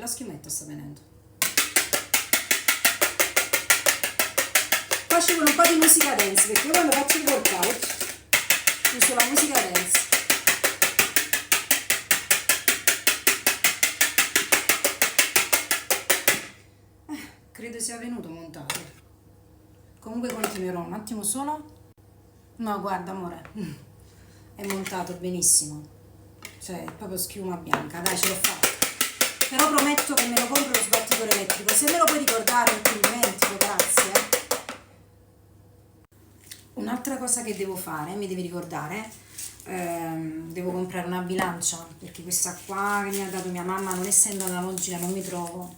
schiumetta sta venendo. Qua ci vuole un po' di musica dance, perché io quando faccio il workout uso la musica dance. Credo sia venuto montato. Comunque continuerò un attimo solo. No, guarda amore, è montato benissimo, cioè è proprio schiuma bianca. Dai, ce l'ho fatta. Però prometto che me lo compro lo sbattitore elettrico. Se me lo puoi ricordare non ti dimentico, grazie. Un'altra cosa che devo fare, mi devi ricordare, devo comprare una bilancia, perché questa qua che mi ha dato mia mamma, non essendo analogica, non mi trovo,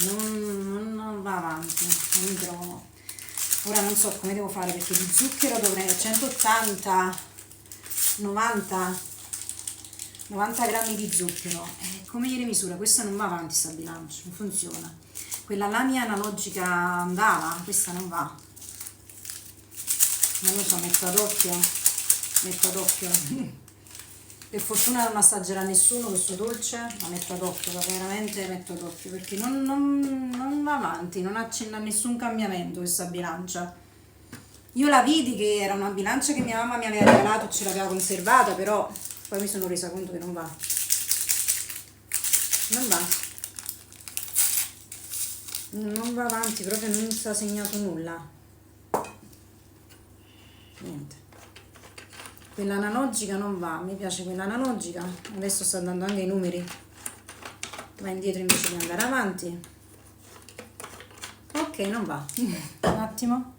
non va avanti, non mi trovo. Ora non so come devo fare, perché di zucchero dovrei 180, 90 grammi di zucchero. Come gliele misura? Questa non va avanti, sta bilancia, non funziona. Quella là mia analogica andava, questa non va. Non lo so, metto ad occhio. Per fortuna non assaggerà nessuno questo dolce, ma metto ad occhio, veramente metto ad occhio, perché non va avanti, non accenna a nessun cambiamento questa bilancia. Io la vidi che era una bilancia che mia mamma mi aveva regalato e ce l'aveva conservata, però poi mi sono resa conto che non va. Non va avanti, proprio non sta segnato nulla. Niente. Quella analogica non va, mi piace quella analogica. Adesso sta andando anche i numeri. Va indietro invece di andare avanti. Ok, non va. Un attimo.